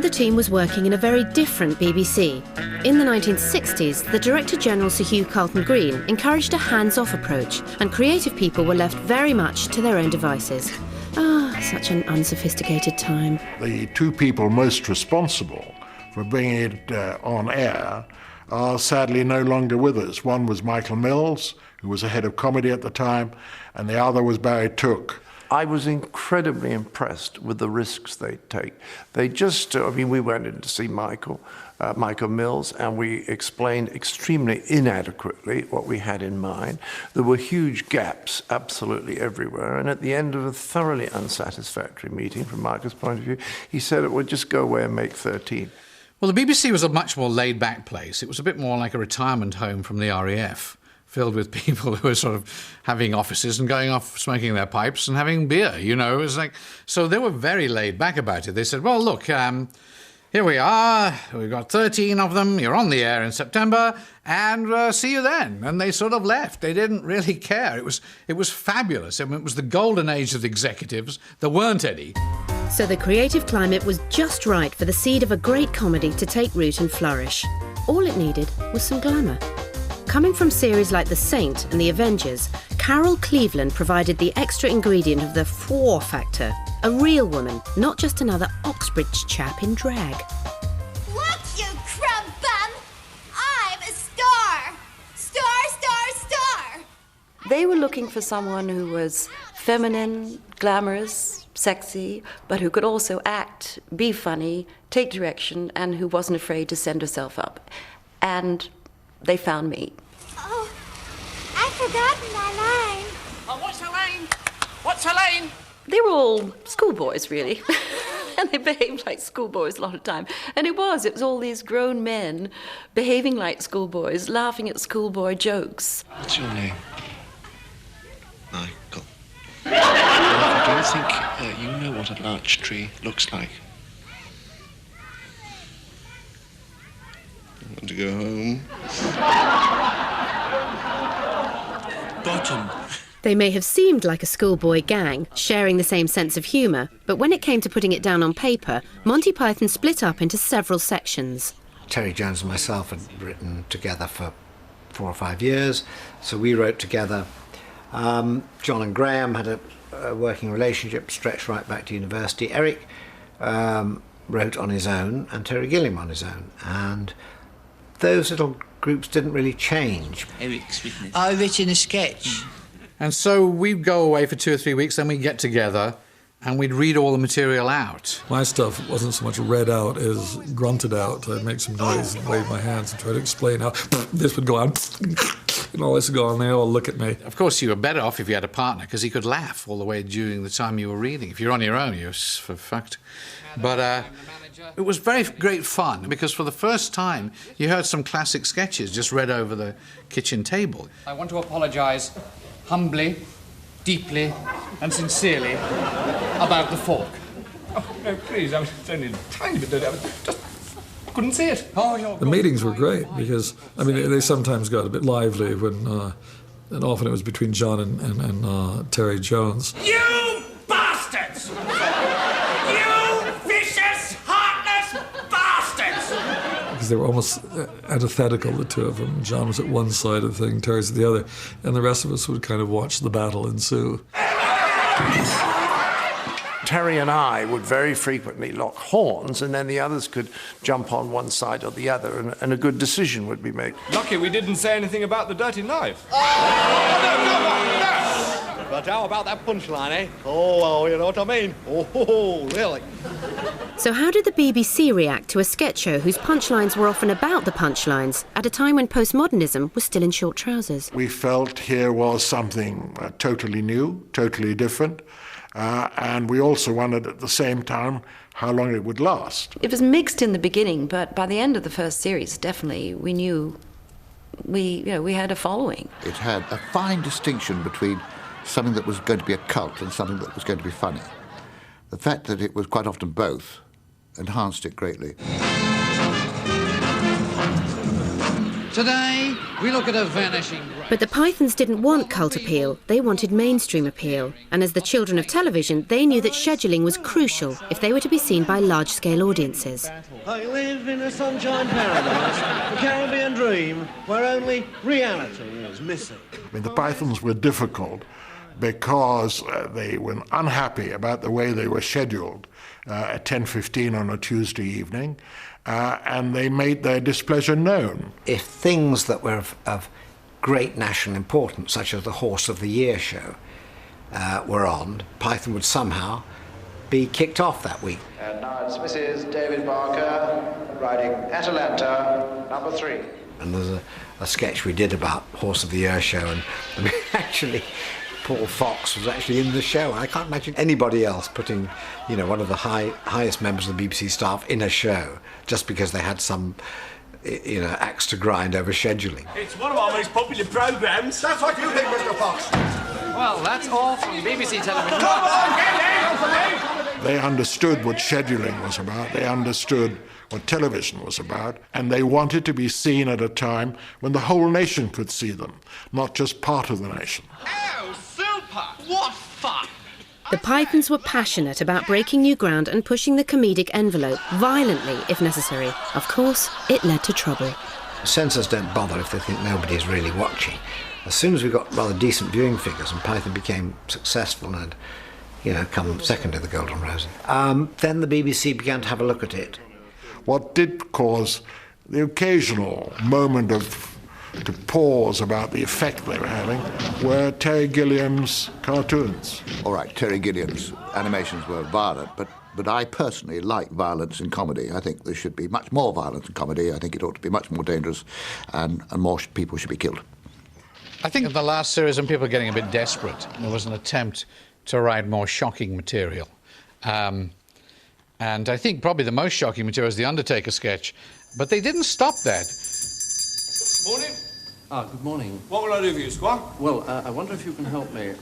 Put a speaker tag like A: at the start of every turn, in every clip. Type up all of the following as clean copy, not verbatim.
A: the team was working in a very different BBC. In the 1960s, the Director-General Sir Hugh Carlton-Green encouraged a hands-off approach, and creative people were left very much to their own devices. Ah, such an unsophisticated time.
B: The two people most responsible for bringing it on air are sadly no longer with us. One was Michael Mills, who was the head of comedy at the time, and the other was Barry Took.
C: I was incredibly impressed with the risks they take. They just, we went in to see Michael Mills, and we explained extremely inadequately what we had in mind. There were huge gaps absolutely everywhere, and at the end of a thoroughly unsatisfactory meeting, from Michael's point of view, he said it would just go away and make 13.
D: Well, the BBC was a much more laid-back place. It was a bit more like a retirement home from the RAF, filled with people who were sort of having offices and going off smoking their pipes and having beer, you know. It was like, so they were very laid back about it. They said, well, look, here we are, we've got 13 of them, you're on the air in September, and see you then. And they sort of left. They didn't really care. It was fabulous. I mean, it was the golden age of the executives. There weren't any.
A: So the creative climate was just right for the seed of a great comedy to take root and flourish. All it needed was some glamour. Coming from series like The Saint and The Avengers, Carol Cleveland provided the extra ingredient of the four factor. A real woman, not just another Oxbridge chap in drag.
E: Look, you crumb bum! I'm a star! Star!
F: They were looking for someone who was feminine, glamorous, sexy, but who could also act, be funny, take direction, and who wasn't afraid to send herself up. And they found me.
E: Oh, I've forgotten my line.
G: Oh, what's her line? What's her line?
F: They were all schoolboys, really. And they behaved like schoolboys a lot of time. And it was all these grown men behaving like schoolboys, laughing at schoolboy jokes.
H: What's your name? Michael. Do you think you know what a larch tree looks like? Want to go home? Got him.
A: They may have seemed like a schoolboy gang, sharing the same sense of humour, but when it came to putting it down on paper, Monty Python split up into several sections.
I: Terry Jones and myself had written together for 4 or 5 years, so we wrote together. John and Graham had a working relationship, stretched right back to university. Eric wrote on his own, and Terry Gilliam on his own, and those little groups didn't really change.
G: Eric's written it.
J: I've written a sketch.
D: And so we'd go away for 2 or 3 weeks, then we'd get together and we'd read all the material out.
K: My stuff wasn't so much read out as grunted out. I'd make some noise and wave my hands and try to explain how this would go on and all this would go on. They all look at me.
D: Of course, you were better off if you had a partner, because he could laugh all the way during the time you were reading. If you're on your own, you're fucked. But it was very great fun, because for the first time, you heard some classic sketches just read over the kitchen table.
G: I want to apologise humbly, deeply and sincerely about the fork. Oh, no, please, I was only a tiny bit dirty. I just couldn't see it. Oh,
K: the meetings were great because, they sometimes got a bit lively when, and often it was between John and Terry Jones.
G: You bastards! You vicious, heartless bastards!
K: Because they were almost antithetical, the two of them. John was at one side of the thing, Terry's at the other, and the rest of us would kind of watch the battle ensue.
C: Terry and I would very frequently lock horns, and then the others could jump on one side or the other, and a good decision would be made.
L: Lucky we didn't say anything about the dirty knife.
G: Oh,
L: no! But how about that punchline, eh? Oh, well, you know what I mean? Oh, really?
A: So how did the BBC react to a sketch show whose punchlines were often about the punchlines, at a time when postmodernism was still in short trousers?
B: We felt here was something totally new, totally different, and we also wondered at the same time how long it would last.
F: It was mixed in the beginning, but by the end of the first series, definitely, we knew we had a following.
M: It had a fine distinction between something that was going to be a cult and something that was going to be funny. The fact that it was quite often both enhanced it greatly.
D: Today, we look at a vanishing...
A: But the Pythons didn't want cult appeal, they wanted mainstream appeal. And as the children of television, they knew that scheduling was crucial if they were to be seen by large-scale audiences.
J: I live in a sunshine paradise, a Caribbean dream, where only reality is missing.
B: I mean, the Pythons were difficult because they were unhappy about the way they were scheduled at 10:15 on a Tuesday evening, and they made their displeasure known.
I: If things that were of great national importance, such as the Horse of the Year show, were on, Python would somehow be kicked off that week.
N: And now it's Mrs. David Barker riding Atalanta, number 3.
I: And there's a sketch we did about Horse of the Year show, and I mean, actually, Paul Fox was actually in the show. I can't imagine anybody else putting, you know, one of the highest members of the BBC staff in a show just because they had some, you know, axe to grind over scheduling.
L: It's one of our most popular programmes. That's what you think, Mr. Fox.
G: Well, that's all from BBC television.
L: Come on, get in!
B: They understood what scheduling was about. They understood what television was about, and they wanted to be seen at a time when the whole nation could see them, not just part of the nation.
L: Oh, super! What fun!
A: The Pythons were passionate about breaking new ground and pushing the comedic envelope, violently if necessary. Of course, it led to trouble.
I: Censors don't bother if they think nobody's really watching. As soon as we got rather decent viewing figures and Python became successful and, you know, come second to the Golden Rosy, then the BBC began to have a look at it.
B: What did cause the occasional moment of to pause about the effect they were having were Terry Gilliam's cartoons.
M: All right, Terry Gilliam's animations were violent, but I personally like violence in comedy. I think there should be much more violence in comedy. I think it ought to be much more dangerous, and more people should be killed.
D: I think in the last series, when people were getting a bit desperate, there was an attempt to write more shocking material. And I think probably the most shocking material is the Undertaker sketch. But they didn't stop that.
L: Morning.
O: Ah, good morning.
L: What will I do for you, Squire?
O: Well, I wonder if you can help me.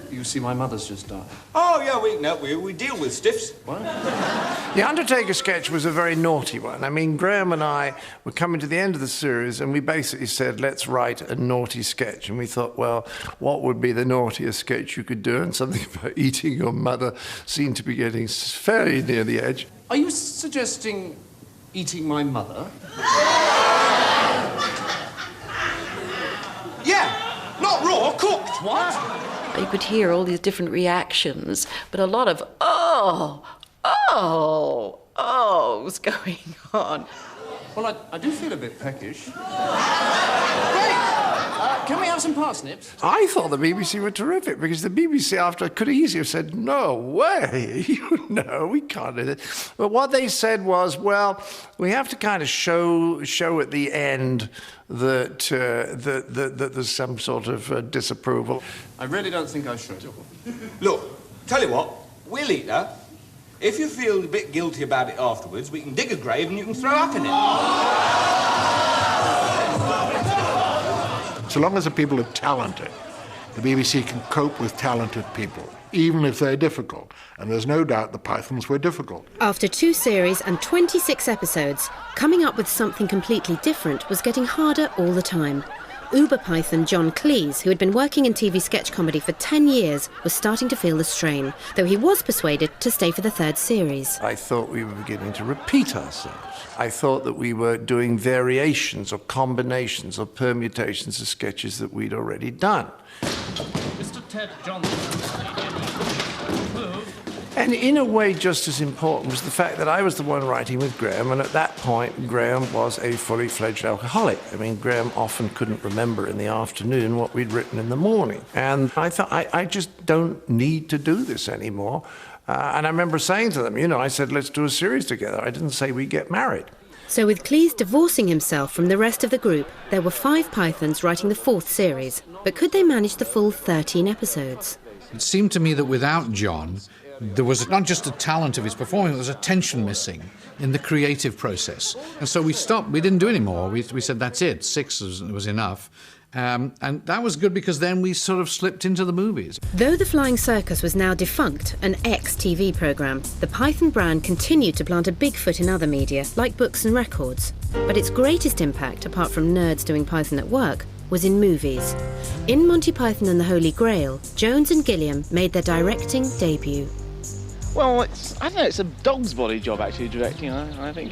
O: You see, my mother's just died.
L: Oh, yeah, we can help you. We deal with stiffs.
O: What?
C: The Undertaker sketch was a very naughty one. I mean, Graham and I were coming to the end of the series, and we basically said, let's write a naughty sketch. And we thought, well, what would be the naughtiest sketch you could do? And something about eating your mother seemed to be getting fairly near the edge.
O: Are you suggesting eating my mother?
L: Yeah, not raw, cooked.
O: What?
F: You could hear all these different reactions, but a lot of was going on.
O: Well, I do feel a bit peckish. Great! Can we have some parsnips?
C: I thought the BBC were terrific, because the BBC after could easily have said, no way, no, we can't do this. But what they said was, well, we have to kind of show at the end that there's some sort of disapproval.
O: I really don't think I should.
L: Look, tell you what, we'll eat her. If you feel a bit guilty about it afterwards, we can dig a grave and you can throw up in it.
B: So long as the people are talented, the BBC can cope with talented people, even if they're difficult. And there's no doubt the Pythons were difficult.
A: After 2 series and 26 episodes, coming up with something completely different was getting harder all the time. Uber Python John Cleese, who had been working in TV sketch comedy for 10 years, was starting to feel the strain, though he was persuaded to stay for the 3rd series.
C: I thought we were beginning to repeat ourselves. I thought that we were doing variations or combinations or permutations of sketches that we'd already done.
G: Mr. Ted Johnson.
C: And in a way, just as important was the fact that I was the one writing with Graham, and at that point, Graham was a fully fledged alcoholic. I mean, Graham often couldn't remember in the afternoon what we'd written in the morning. And I thought, I just don't need to do this anymore. And I remember saying to them, you know, I said, let's do a series together. I didn't say we'd get married.
A: So with Cleese divorcing himself from the rest of the group, there were 5 Pythons writing the 4th series. But could they manage the full 13 episodes?
D: It seemed to me that without John, there was not just a talent of his performing, there was a tension missing in the creative process. And so we stopped, we didn't do any more. We said, that's it, 6 was enough. And that was good because then we sort of slipped into the movies.
A: Though the Flying Circus was now defunct, an ex-TV programme, the Python brand continued to plant a big foot in other media, like books and records. But its greatest impact, apart from nerds doing Python at work, was in movies. In Monty Python and the Holy Grail, Jones and Gilliam made their directing debut.
P: Well, I don't know, it's a dog's body job, actually, directing. I think